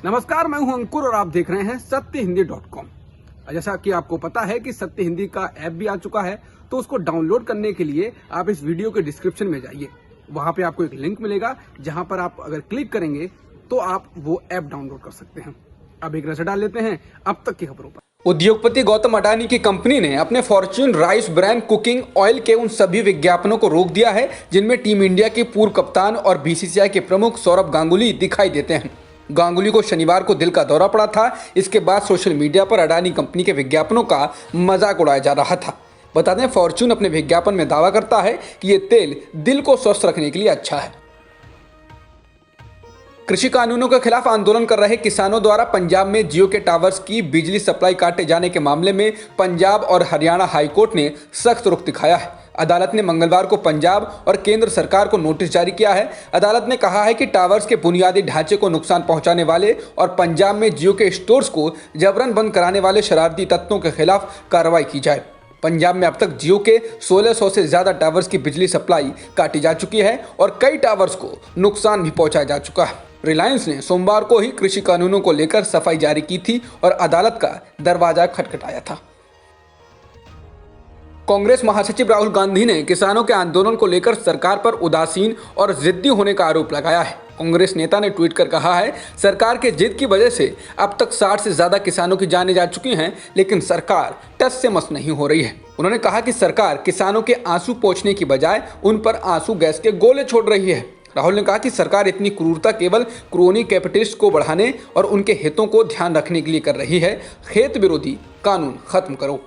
नमस्कार, मैं हूं अंकुर और आप देख रहे हैं सत्यहिंदी.com। जैसा कि आपको पता है कि सत्य हिंदी का ऐप भी आ चुका है, तो उसको डाउनलोड करने के लिए आप इस वीडियो के डिस्क्रिप्शन में जाइए। वहां पे आपको एक लिंक मिलेगा, जहां पर आप अगर क्लिक करेंगे तो आप वो ऐप डाउनलोड कर सकते हैं। अब एक नजर डाल लेते हैं अब तक की खबरों पर। उद्योगपति गौतम अडानी की कंपनी ने अपने Fortune rice brand cooking oil के उन सभी विज्ञापनों को रोक दिया है जिनमें टीम इंडिया के पूर्व कप्तान और बीसीसीआई के प्रमुख सौरभ गांगुली दिखाई देते हैं। गांगुली को शनिवार को दिल का दौरा पड़ा था। इसके बाद सोशल मीडिया पर अडानी कंपनी के विज्ञापनों का मजाक उड़ाया जा रहा था। बता दें, फॉर्च्यून अपने विज्ञापन में दावा करता है कि ये तेल दिल को स्वस्थ रखने के लिए अच्छा है। कृषि कानूनों के खिलाफ आंदोलन कर रहे किसानों द्वारा पंजाब में जियो के टावर्स की बिजली सप्लाई काटे जाने के मामले में पंजाब और हरियाणा हाईकोर्ट ने सख्त रुख दिखाया है। अदालत ने मंगलवार को पंजाब और केंद्र सरकार को नोटिस जारी किया है। अदालत ने कहा है कि टावर्स के बुनियादी ढांचे को नुकसान पहुंचाने वाले और पंजाब में जियो के स्टोर्स को जबरन बंद कराने वाले शरारती तत्वों के खिलाफ कार्रवाई की जाए। पंजाब में अब तक जियो के 1600 से ज्यादा टावर्स की बिजली सप्लाई काटी जा चुकी है और कई टावर्स को नुकसान भी पहुंचाया जा चुका है। रिलायंस ने सोमवार को ही कृषि कानूनों को लेकर सफाई जारी की थी और अदालत का दरवाजा खटखटाया था। कांग्रेस महासचिव राहुल गांधी ने किसानों के आंदोलन को लेकर सरकार पर उदासीन और जिद्दी होने का आरोप लगाया है। कांग्रेस नेता ने ट्वीट कर कहा है, सरकार के जिद की वजह से अब तक 60 से ज्यादा किसानों की जानें जा चुकी हैं, लेकिन सरकार टस से मस नहीं हो रही है। उन्होंने कहा कि सरकार किसानों के आंसू पोंछने की बजाय उन पर आंसू गैस के गोले छोड़ रही है। राहुल ने कहा कि सरकार इतनी क्रूरता केवल क्रोनी कैपिटलिस्ट को बढ़ाने और उनके हितों को ध्यान रखने के लिए कर रही है। खेत विरोधी कानून खत्म करो।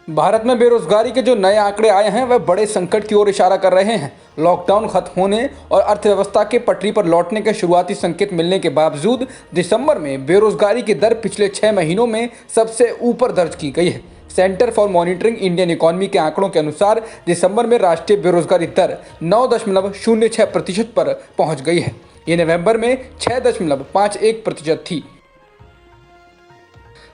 भारत में बेरोजगारी के जो नए आंकड़े आए हैं वह बड़े संकट की ओर इशारा कर रहे हैं। लॉकडाउन खत्म होने और अर्थव्यवस्था के पटरी पर लौटने के शुरुआती संकेत मिलने के बावजूद दिसंबर में बेरोजगारी की दर पिछले 6 महीनों में सबसे ऊपर दर्ज की गई है। Centre for monitoring Indian economy के आंकड़ों के अनुसार दिसंबर में राष्ट्रीय बेरोजगारी दर 9.06% पर पहुंच गई है। ये नवंबर में 6.51% थी।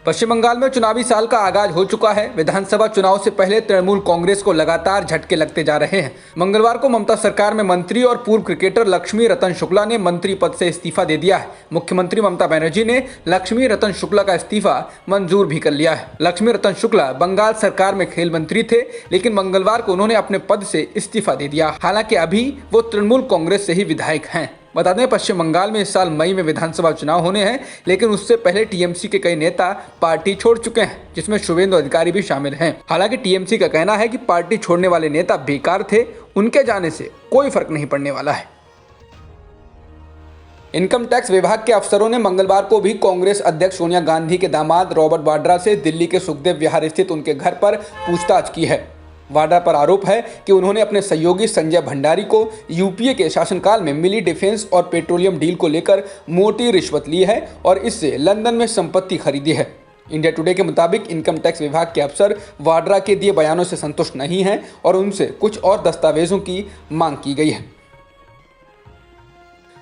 पश्चिम बंगाल में चुनावी साल का आगाज हो चुका है। विधानसभा चुनाव से पहले तृणमूल कांग्रेस को लगातार झटके लगते जा रहे हैं। मंगलवार को ममता सरकार में मंत्री और पूर्व क्रिकेटर लक्ष्मी रतन शुक्ला ने मंत्री पद से इस्तीफा दे दिया है। मुख्यमंत्री ममता बनर्जी ने लक्ष्मी रतन शुक्ला का इस्तीफा मंजूर भी कर लिया है। लक्ष्मी रतन शुक्ला बंगाल सरकार में खेल मंत्री थे, लेकिन मंगलवार को उन्होंने अपने पद से इस्तीफा दे दिया। हालांकि अभी वो तृणमूल कांग्रेस से ही विधायक हैं। बता दें, पश्चिम बंगाल में इस साल मई में विधानसभा चुनाव होने हैं, लेकिन उससे पहले टीएमसी के कई नेता पार्टी छोड़ चुके हैं, जिसमें शुभेंदु अधिकारी भी शामिल हैं। हालांकि टीएमसी का कहना है कि पार्टी छोड़ने वाले नेता बेकार थे, उनके जाने से कोई फर्क नहीं पड़ने वाला है। इनकम टैक्स विभाग के अफसरों ने मंगलवार को भी कांग्रेस अध्यक्ष सोनिया गांधी के दामाद रॉबर्ट वाड्रा से दिल्ली के सुखदेव विहार स्थित उनके घर पर पूछताछ की है। वाड्रा पर आरोप है कि उन्होंने अपने सहयोगी संजय भंडारी को यूपीए के शासनकाल में मिली डिफेंस और पेट्रोलियम डील को लेकर मोटी रिश्वत ली है और इससे लंदन में संपत्ति खरीदी है। इंडिया टुडे के मुताबिक इनकम टैक्स विभाग के अफसर वाड्रा के दिए बयानों से संतुष्ट नहीं हैं और उनसे कुछ और दस्तावेजों की मांग की गई है।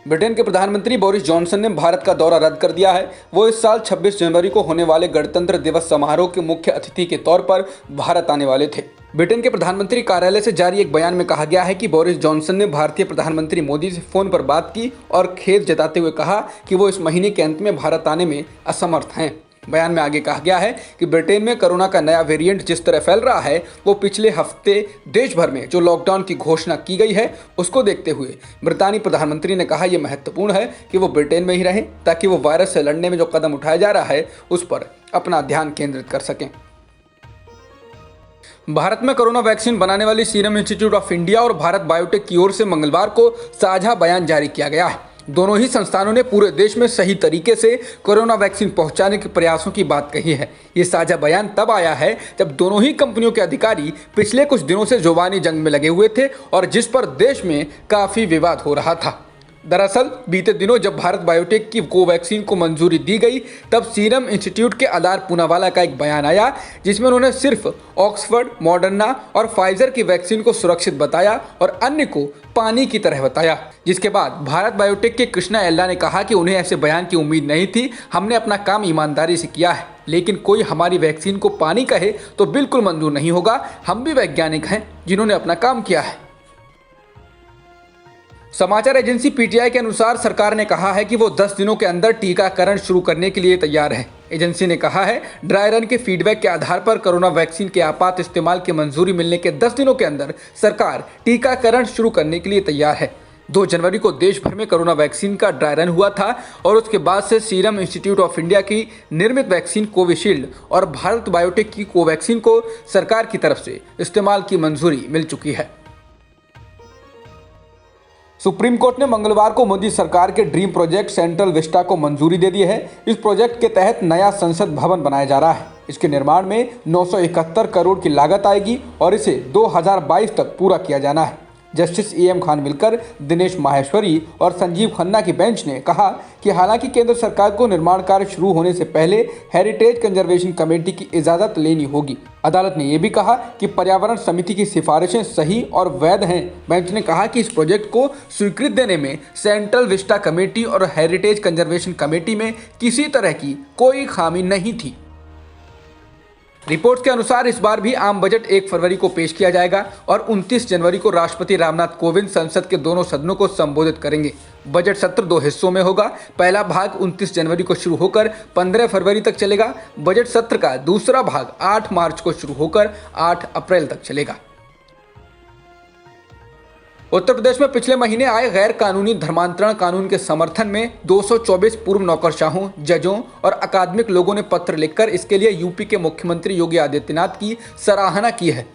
ब्रिटेन के प्रधानमंत्री बोरिस जॉनसन ने भारत का दौरा रद्द कर दिया है। वो इस साल 26 जनवरी को होने वाले गणतंत्र दिवस समारोह के मुख्य अतिथि के तौर पर भारत आने वाले थे। ब्रिटेन के प्रधानमंत्री कार्यालय से जारी एक बयान में कहा गया है कि बोरिस जॉनसन ने भारतीय प्रधानमंत्री मोदी से फोन पर बात की और खेद जताते हुए कहा कि वो इस महीने के अंत में भारत आने में असमर्थ हैं। बयान में आगे कहा गया है कि ब्रिटेन में कोरोना का नया वेरिएंट जिस तरह फैल रहा है, वो पिछले हफ्ते देश भर में जो लॉकडाउन की घोषणा की गई है उसको देखते हुए ब्रितानी प्रधानमंत्री ने कहा यह महत्वपूर्ण है कि वो ब्रिटेन में ही रहें ताकि वो वायरस से लड़ने में जो कदम उठाया जा रहा है उस पर अपना ध्यान केंद्रित कर सकें। भारत में कोरोना वैक्सीन बनाने वाली सीरम इंस्टीट्यूट ऑफ इंडिया और भारत बायोटेक की ओर से मंगलवार को साझा बयान जारी किया गया है। दोनों ही संस्थानों ने पूरे देश में सही तरीके से कोरोना वैक्सीन पहुंचाने के प्रयासों की बात कही है। ये साझा बयान तब आया है जब दोनों ही कंपनियों के अधिकारी पिछले कुछ दिनों से जुबानी जंग में लगे हुए थे और जिस पर देश में काफी विवाद हो रहा था। दरअसल बीते दिनों जब भारत बायोटेक की कोवैक्सीन को मंजूरी दी गई, तब सीरम इंस्टीट्यूट के आधार पूनावाला का एक बयान आया जिसमें उन्होंने सिर्फ ऑक्सफर्ड, मॉडर्ना और फाइजर की वैक्सीन को सुरक्षित बताया और अन्य को पानी की तरह बताया। जिसके बाद भारत बायोटेक के कृष्णा एल्ला ने कहा कि उन्हें ऐसे बयान की उम्मीद नहीं थी। हमने अपना काम ईमानदारी से किया है, लेकिन कोई हमारी वैक्सीन को पानी कहे तो बिल्कुल मंजूर नहीं होगा। हम भी वैज्ञानिक हैं जिन्होंने अपना काम किया है। समाचार एजेंसी पीटीआई के अनुसार सरकार ने कहा है कि वो 10 दिनों के अंदर टीकाकरण शुरू करने के लिए तैयार है। एजेंसी ने कहा है, ड्राई रन के फीडबैक के आधार पर कोरोना वैक्सीन के आपात इस्तेमाल की मंजूरी मिलने के 10 दिनों के अंदर सरकार टीकाकरण शुरू करने के लिए तैयार है। 2 जनवरी को देश भर में कोरोना वैक्सीन का ड्राई रन हुआ था और उसके बाद से सीरम इंस्टीट्यूट ऑफ इंडिया की निर्मित वैक्सीन कोविशील्ड और भारत बायोटेक की कोवैक्सीन को सरकार की तरफ से इस्तेमाल की मंजूरी मिल चुकी है। सुप्रीम कोर्ट ने मंगलवार को मोदी सरकार के ड्रीम प्रोजेक्ट सेंट्रल विस्टा को मंजूरी दे दी है। इस प्रोजेक्ट के तहत नया संसद भवन बनाया जा रहा है। इसके निर्माण में 971 करोड़ की लागत आएगी और इसे 2022 तक पूरा किया जाना है। जस्टिस एएम खानविलकर, दिनेश माहेश्वरी और संजीव खन्ना की बेंच ने कहा कि हालांकि केंद्र सरकार को निर्माण कार्य शुरू होने से पहले हेरिटेज कंजर्वेशन कमेटी की इजाजत लेनी होगी। अदालत ने यह भी कहा कि पर्यावरण समिति की सिफारिशें सही और वैध हैं। बेंच ने कहा कि इस प्रोजेक्ट को स्वीकृति देने में सेंट्रल विस्टा कमेटी और हेरिटेज कंजर्वेशन कमेटी में किसी तरह की कोई खामी नहीं थी। रिपोर्ट्स के अनुसार इस बार भी आम बजट 1 फरवरी को पेश किया जाएगा और 29 जनवरी को राष्ट्रपति रामनाथ कोविंद संसद के दोनों सदनों को संबोधित करेंगे। बजट सत्र 2 हिस्सों में होगा। पहला भाग 29 जनवरी को शुरू होकर 15 फरवरी तक चलेगा। बजट सत्र का दूसरा भाग 8 मार्च को शुरू होकर 8 अप्रैल तक चलेगा। उत्तर प्रदेश में पिछले महीने आए गैर कानूनी धर्मांतरण कानून के समर्थन में 224 पूर्व नौकरशाहों, जजों और अकादमिक लोगों ने पत्र लिखकर इसके लिए यूपी के मुख्यमंत्री योगी आदित्यनाथ की सराहना की है।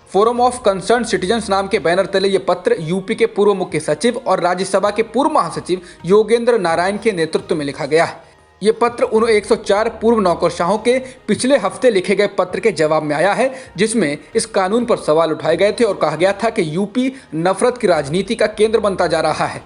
फोरम ऑफ कंसर्न सिटीजन्स नाम के बैनर तले ये पत्र यूपी के पूर्व मुख्य सचिव और राज्यसभा के पूर्व महासचिव योगेंद्र नारायण के नेतृत्व में लिखा गया है। ये पत्र उन 104 पूर्व नौकरशाहों के पिछले हफ्ते लिखे गए पत्र के जवाब में आया है, जिसमें इस कानून पर सवाल उठाए गए थे और कहा गया था कि यूपी नफरत की राजनीति का केंद्र बनता जा रहा है।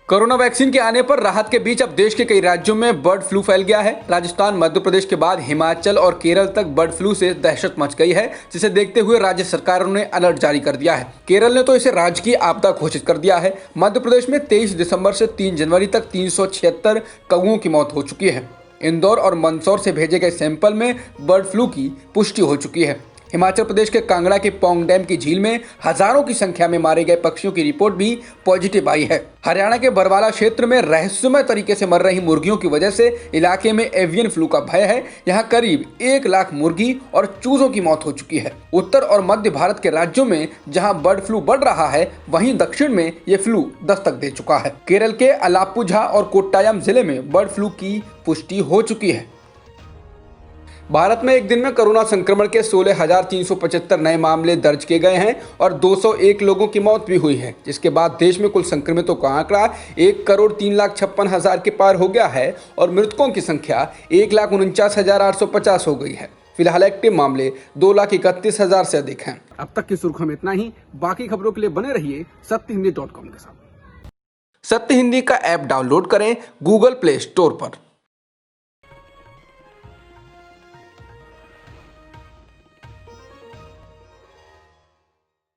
कोरोना वैक्सीन के आने पर राहत के बीच अब देश के कई राज्यों में बर्ड फ्लू फैल गया है। राजस्थान, मध्य प्रदेश के बाद हिमाचल और केरल तक बर्ड फ्लू से दहशत मच गई है, जिसे देखते हुए राज्य सरकारों ने अलर्ट जारी कर दिया है। केरल ने तो इसे राजकीय आपदा घोषित कर दिया है। मध्य प्रदेश में 23 दिसंबर से 3 जनवरी तक 376 कौओं की मौत हो चुकी है। इंदौर और मंदसौर से भेजे गए सैंपल में बर्ड फ्लू की पुष्टि हो चुकी है। हिमाचल प्रदेश के कांगड़ा के पौंग डैम की झील में हजारों की संख्या में मारे गए पक्षियों की रिपोर्ट भी पॉजिटिव आई है। हरियाणा के बरवाला क्षेत्र में रहस्यमय तरीके से मर रही मुर्गियों की वजह से इलाके में एवियन फ्लू का भय है। यहाँ करीब 1 लाख मुर्गी और चूजों की मौत हो चुकी है। उत्तर और मध्य भारत के राज्यों में जहाँ बर्ड फ्लू बढ़ रहा है, वहीं दक्षिण में ये फ्लू दस्तक दे चुका है। केरल के अलापुझा और कोट्टायम जिले में बर्ड फ्लू की पुष्टि हो चुकी है। भारत में एक दिन में कोरोना संक्रमण के 16,375 नए मामले दर्ज किए गए हैं और 201 लोगों की मौत भी हुई है, जिसके बाद देश में कुल संक्रमितोों का आंकड़ा 1,03,56,000 के पार हो गया है और मृतकों की संख्या 1,49,850 हो गई है। फिलहाल एक्टिव मामले 2,31,000 से अधिक हैं। अब तक की सुर्खियों में इतना ही। बाकी खबरों के लिए बने रहिए सत्यहिंदी.com के साथ। सत्य हिंदी का ऐप डाउनलोड करें गूगल प्ले स्टोर पर।